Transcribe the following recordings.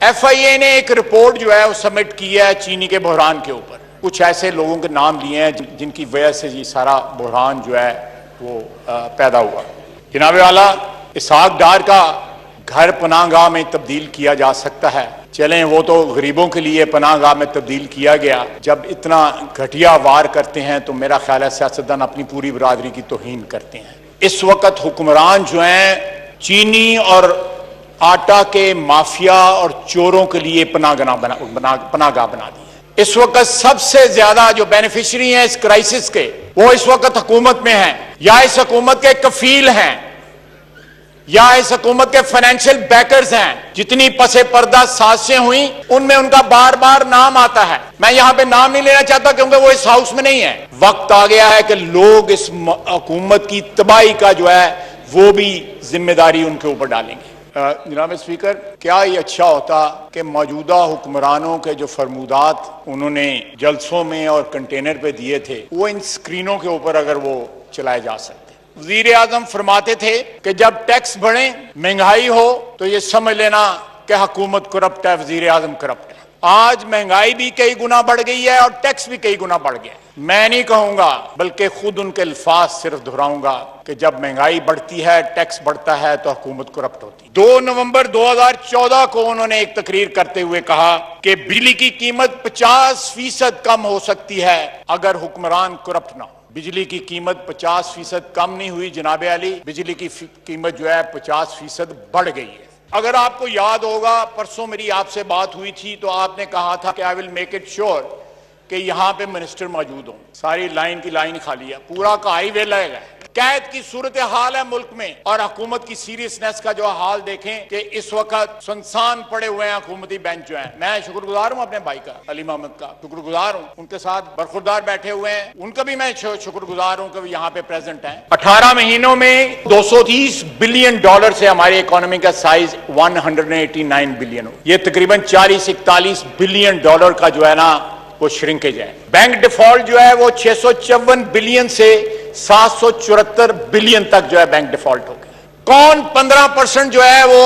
FIA نے ایک report جو ہے وہ سبمٹ کی ہے چینی کے بحران کے اوپر. کچھ ایسے لوگوں کے نام لیے ہیں جن کی وجہ سے یہ سارا بحران جو ہے وہ پیدا ہوا. جناب والا, اسحاق ڈار کا گھر پناہ گاہ میں تبدیل کیا جا سکتا ہے. چلیں وہ تو غریبوں کے لیے پناہ گاہ میں تبدیل کیا گیا. جب اتنا گھٹیا وار کرتے ہیں تو میرا خیال ہے سیاستدان اپنی پوری برادری کی توہین کرتے ہیں. اس وقت حکمران جو ہیں چینی اور آٹا کے مافیا اور چوروں کے لیے پناہ گاہ بنا دی ہے. اس وقت سب سے زیادہ جو بینیفیشری ہیں اس کرائسس کے, وہ اس وقت حکومت میں ہیں, یا اس حکومت کے کفیل ہیں, یا اس حکومت کے فائنینشیل بیکرز ہیں. جتنی پس پردہ سازشیں ہوئیں ان میں ان کا بار بار نام آتا ہے. میں یہاں پہ نام نہیں لینا چاہتا کیونکہ وہ اس ہاؤس میں نہیں ہے. وقت آ گیا ہے کہ لوگ اس حکومت کی تباہی کا جو ہے وہ بھی ذمہ داری ان کے اوپر ڈالیں گے. جناب اسپیکر, کیا یہ اچھا ہوتا کہ موجودہ حکمرانوں کے جو فرمودات انہوں نے جلسوں میں اور کنٹینر پہ دیے تھے وہ ان سکرینوں کے اوپر اگر وہ چلائے جا سکتے. وزیر اعظم فرماتے تھے کہ جب ٹیکس بڑھیں, مہنگائی ہو تو یہ سمجھ لینا کہ حکومت کرپٹ ہے, وزیر اعظم کرپٹ ہے. آج مہنگائی بھی کئی گنا بڑھ گئی ہے اور ٹیکس بھی کئی گنا بڑھ گیا ہے. میں نہیں کہوں گا بلکہ خود ان کے الفاظ صرف دہراؤں گا کہ جب مہنگائی بڑھتی ہے, ٹیکس بڑھتا ہے تو حکومت کرپٹ ہوتی ہے. 2 نومبر 2014 کو انہوں نے ایک تقریر کرتے ہوئے کہا کہ بجلی کی قیمت 50% کم ہو سکتی ہے اگر حکمران کرپٹ نہ ہو. بجلی کی قیمت 50% کم نہیں ہوئی جناب علی, بجلی کی قیمت جو ہے 50% بڑھ گئی ہے. اگر آپ کو یاد ہوگا پرسوں میری آپ سے بات ہوئی تھی تو آپ نے کہا تھا کہ I will make it sure کہ یہاں پہ منسٹر موجود ہوں. ساری لائن کی لائن خالی ہے, پورا کا ہائی وے لگے گا. قید کی صورتحال ہے ملک میں, اور حکومت کی سیریسنس کا جو حال دیکھیں کہ اس وقت سنسان پڑے ہوئے ہیں حکومتی بینچ جو ہیں. میں شکر گزار ہوں اپنے بھائی کا, علی محمد کا شکر گزار ہوں, ان کے ساتھ برخوردار بیٹھے ہوئے ہیں, ان کا بھی میں شکر گزار ہوں کہ وہ یہاں پہ پریزنٹ ہیں. 18 مہینوں میں $230 بلین سے ہماری اکانومی کا سائز 189 بلین ہو. یہ تقریباً 40-41 بلین ڈالر کا جو ہے نا وہ شرنکیج ہے. بینک ڈیفالٹ جو ہے وہ 654 بلین سے 774 بلین تک جو ہے بینک ڈیفالٹ ہو گیا. کون 15% جو ہے وہ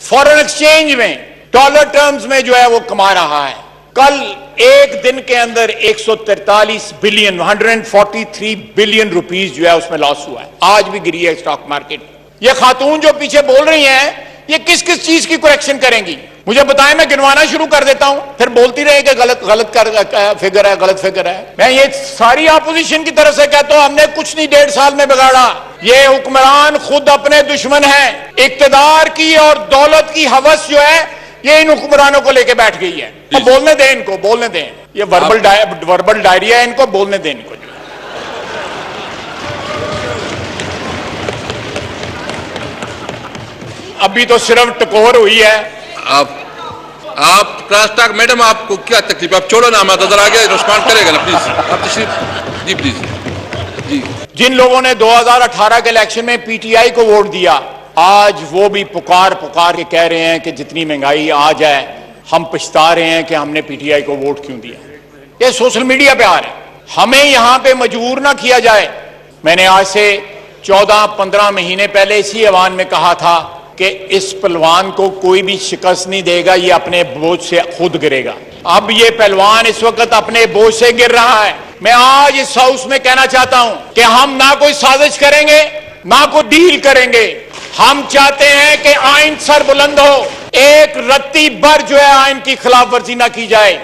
فورن ایکسچینج میں ڈالر ٹرمز میں جو ہے وہ کما رہا ہے. کل ایک دن کے اندر 143 بلین 143 بلین روپیز جو ہے اس میں لاس ہوا ہے. آج بھی گری ہے اسٹاک مارکیٹ. یہ خاتون جو پیچھے بول رہی ہیں یہ کس کس چیز کی کریکشن کریں گی مجھے بتائیں, میں گنوانا شروع کر دیتا ہوں, پھر بولتی رہے کہ غلط فگر ہے, غلط فگر ہے. میں یہ ساری اپوزیشن کی طرف سے کہتا ہوں ہم نے کچھ نہیں 1.5 سال میں بگاڑا. یہ حکمران خود اپنے دشمن ہیں. اقتدار کی اور دولت کی ہوس جو ہے یہ ان حکمرانوں کو لے کے بیٹھ گئی ہے. اب بولنے دیں ان کو, بولنے دیں. یہ وربل ڈائریا ہے, ان کو بولنے دیں ان کو. ابھی تو صرف ٹکور ہوئی ہے. آپ کراس ٹاک, میڈم آپ کو کیا تکلیف, آپ چھوڑو نا, ہمارا نظر آ گیا, رسپانڈ کرے گا نا پلیز, آپ تشریف. جی پلیز. جی جن لوگوں نے 2018 کے الیکشن میں PTI کو ووٹ دیا آج وہ بھی پکار کے کہہ رہے ہیں کہ جتنی مہنگائی آ جائے ہم پچھتا رہے ہیں کہ ہم نے PTI کو ووٹ کیوں دیا. یہ سوشل میڈیا پہ آ رہے ہیں. ہمیں یہاں پہ مجبور نہ کیا جائے. میں نے آج سے 14-15 مہینے پہلے اسی ایوان میں کہا تھا کہ اس پہلوان کو کوئی بھی شکست نہیں دے گا, یہ اپنے بوجھ سے خود گرے گا. اب یہ پہلوان اس وقت اپنے بوجھ سے گر رہا ہے. میں آج اس ہاؤس میں کہنا چاہتا ہوں کہ ہم نہ کوئی سازش کریں گے نہ کوئی ڈیل کریں گے. ہم چاہتے ہیں کہ آئین سر بلند ہو, ایک رتی بر جو ہے آئین کی خلاف ورزی نہ کی جائے.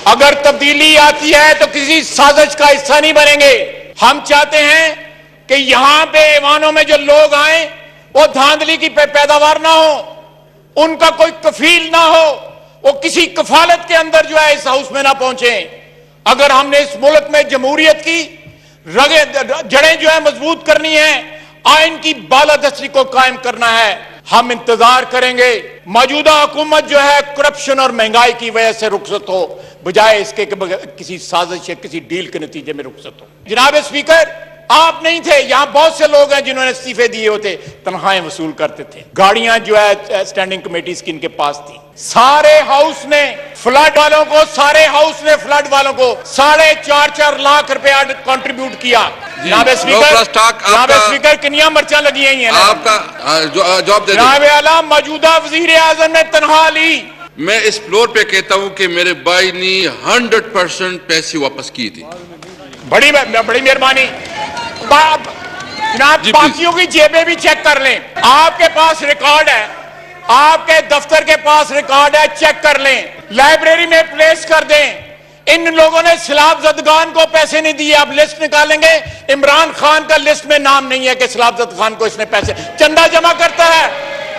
اگر تبدیلی آتی ہے تو کسی سازش کا حصہ نہیں بنیں گے. ہم چاہتے ہیں کہ یہاں پہ ایوانوں میں جو لوگ آئیں وہ دھاندلی کی پیداوار نہ ہو, ان کا کوئی کفیل نہ ہو, وہ کسی کفالت کے اندر جو ہے اس ہاؤس میں نہ پہنچیں. اگر ہم نے اس ملک میں جمہوریت کی جڑیں جو ہے مضبوط کرنی ہے, آئین کی بالادستی کو قائم کرنا ہے, ہم انتظار کریں گے موجودہ حکومت جو ہے کرپشن اور مہنگائی کی وجہ سے رخصت ہو, بجائے اس کے کسی سازش یا کسی ڈیل کے نتیجے میں رخصت ہو. جناب اسپیکر, آپ نہیں تھے, یہاں بہت سے لوگ ہیں جنہوں نے استعفے دیے ہوتے, تنخواہیں وصول کرتے تھے. گاڑیاں جو ہے اسٹینڈنگ کمیٹیز کی ان کے پاس تھی. سارے ہاؤس نے فلڈ والوں کو 4.5 لاکھ روپیہ کنٹریبیوٹ کیا. جناب اسپیکر کنیاں مرچاں لگی ہیں آپ کا جواب دے دیں. جناب اعلیٰ موجودہ وزیر اعظم نے تنخواہ لی. میں اس فلور پہ کہتا ہوں کہ میرے بھائی نے 100% پیسے واپس کی تھی. بڑی مہربانی. جناب باقیوں کی جیبیں بھی چیک کر لیں, آپ کے پاس ریکارڈ ہے, آپ کے دفتر کے پاس ریکارڈ ہے, چیک کر لیں, لائبریری میں پلیس کر دیں. ان لوگوں نے سیلاب زدگان کو پیسے نہیں دیے. آپ لسٹ نکالیں گے, عمران خان کا لسٹ میں نام نہیں ہے کہ سیلاب زدگان کو اس نے پیسے. چندہ جمع کرتا ہے,